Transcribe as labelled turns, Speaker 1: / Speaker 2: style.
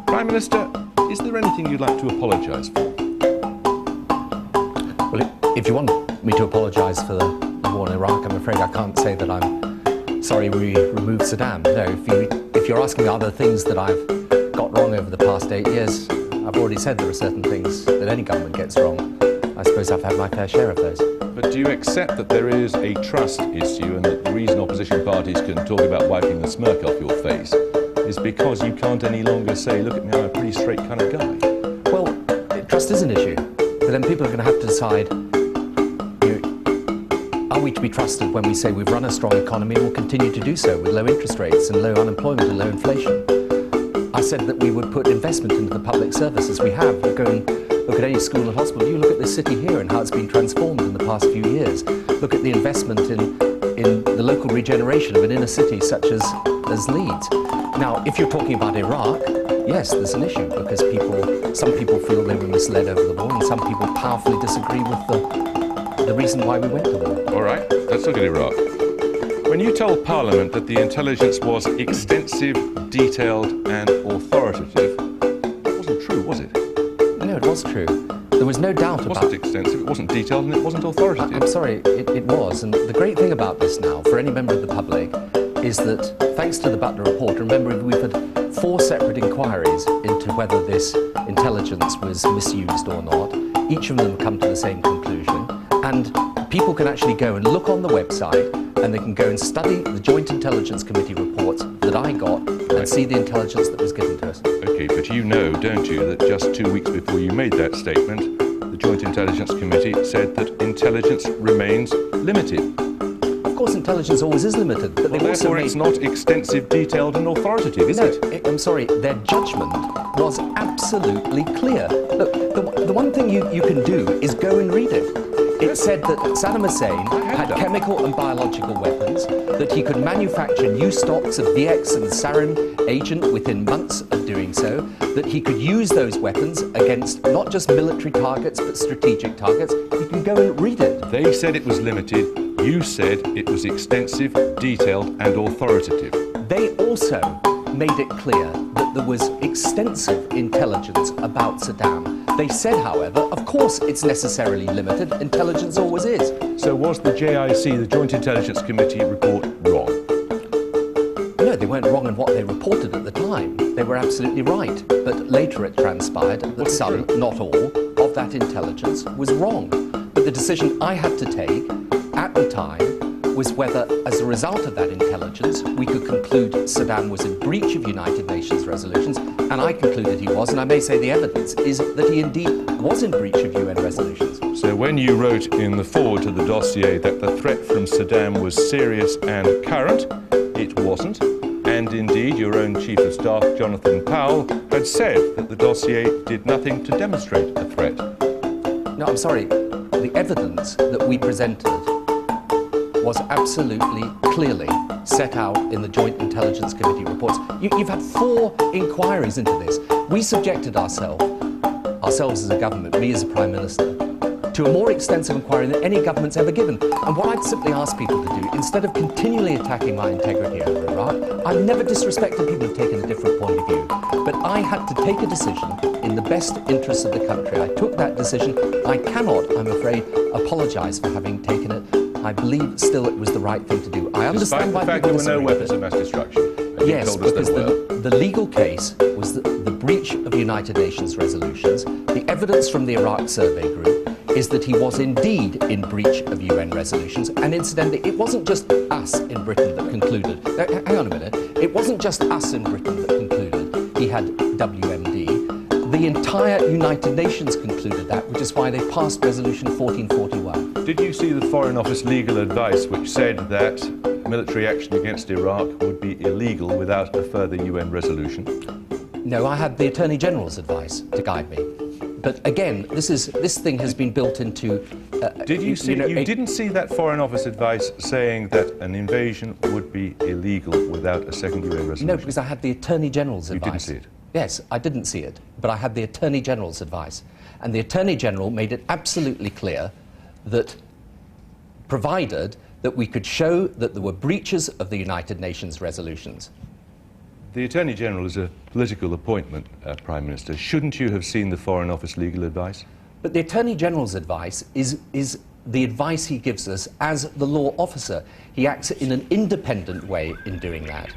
Speaker 1: Prime Minister, is there anything you'd like to apologise for?
Speaker 2: Well, if you want me to apologise for the war in Iraq, I'm afraid I can't say that I'm sorry we removed Saddam. No, if you're asking are there things that I've got wrong over the past 8 years, I've already said there are certain things that any government gets wrong. I suppose I've had my fair share of those.
Speaker 1: But do you accept that there is a trust issue and that the reason opposition parties can talk about wiping the smirk off your face is because you can't any longer say, look at me, I'm a pretty straight kind of guy?
Speaker 2: Well, trust is an issue, but then people are going to have to decide, are we to be trusted when we say we've run a strong economy and will continue to do so with low interest rates and low unemployment and low inflation? I said that we would put investment into the public services we have. You go and look at any school and hospital, you look at this city here and how it's been transformed in the past few years. Look at the investment in the local regeneration of an inner city such as Leeds. Now, if you're talking about Iraq, yes, there's an issue because some people feel they were misled over the war and some people powerfully disagree with the reason why we went to war.
Speaker 1: All right, let's look at Iraq. When you told Parliament that the intelligence was extensive, detailed and authoritative, that wasn't true, was it?
Speaker 2: No, it was true. There was no doubt about it.
Speaker 1: It wasn't extensive, it wasn't detailed and it wasn't authoritative.
Speaker 2: I'm sorry, it was. And the great thing about this now, for any member of the public, is that thanks to the Butler report, remember we've had 4 separate inquiries into whether this intelligence was misused or not. Each of them come to the same conclusion. And people can actually go and look on the website and they can go and study the Joint Intelligence Committee reports that I got and see the intelligence that was given to us.
Speaker 1: Okay, but you know, don't you, that just 2 weeks before you made that statement, the Joint Intelligence Committee said that intelligence remains limited.
Speaker 2: Of course, intelligence always is limited, but
Speaker 1: well, therefore it's not extensive, detailed and authoritative, is it?
Speaker 2: I'm sorry, their judgment was absolutely clear. Look, the one thing you can do is go and read it. It said that Saddam Hussein had chemical and biological weapons, that he could manufacture new stocks of VX and sarin agent within months of doing so, that he could use those weapons against not just military targets but strategic targets. You can go and read it.
Speaker 1: They said it was limited, you said it was extensive, detailed and authoritative.
Speaker 2: They also made it clear that there was extensive intelligence about Saddam. They said, however, of course it's necessarily limited, intelligence always is.
Speaker 1: So was the JIC, the Joint Intelligence Committee report, wrong?
Speaker 2: No, they weren't wrong in what they reported at the time. They were absolutely right. But later it transpired that some, not all, of that intelligence was wrong. But the decision I had to take at the time was whether, as a result of that intelligence, we could conclude Saddam was in breach of United Nations resolutions, and I concluded he was, and I may say the evidence is that he indeed was in breach of UN resolutions.
Speaker 1: So when you wrote in the foreword to the dossier that the threat from Saddam was serious and current, it wasn't, and indeed your own Chief of Staff, Jonathan Powell, had said that the dossier did nothing to demonstrate a threat.
Speaker 2: No, I'm sorry, the evidence that we presented was absolutely clearly set out in the Joint Intelligence Committee reports. You've had 4 inquiries into this. We subjected ourselves as a government, me as a Prime Minister, to a more extensive inquiry than any government's ever given. And what I'd simply ask people to do, instead of continually attacking my integrity over Iraq, I've never disrespected people who've taken a different point of view. But I had to take a decision in the best interests of the country. I took that decision. I cannot, I'm afraid, apologise for having taken it. I believe still it was the right thing to do. I understand why people disagree.
Speaker 1: Despite the fact there were no weapons of mass destruction.
Speaker 2: Yes, because the legal case was the breach of United Nations resolutions. The evidence from the Iraq Survey Group is that he was indeed in breach of UN resolutions. And incidentally, it wasn't just us in Britain that concluded. Hang on a minute. It wasn't just us in Britain that concluded he had WMD. The entire United Nations concluded that, which is why they passed Resolution 1441.
Speaker 1: Did you see the Foreign Office legal advice which said that military action against Iraq would be illegal without a further UN resolution?
Speaker 2: No, I had the Attorney General's advice to guide me. But again, this thing has been built into...
Speaker 1: Did you see? You didn't see that Foreign Office advice saying that an invasion would be illegal without a second UN resolution?
Speaker 2: No, because I had the Attorney General's advice.
Speaker 1: You didn't see it?
Speaker 2: Yes, I didn't see it, but I had the Attorney General's advice. And the Attorney General made it absolutely clear that provided that we could show that there were breaches of the United Nations resolutions.
Speaker 1: The Attorney General is a political appointment, Prime Minister. Shouldn't you have seen the Foreign Office legal advice?
Speaker 2: But the Attorney General's advice is the advice he gives us as the law officer. He acts in an independent way in doing that.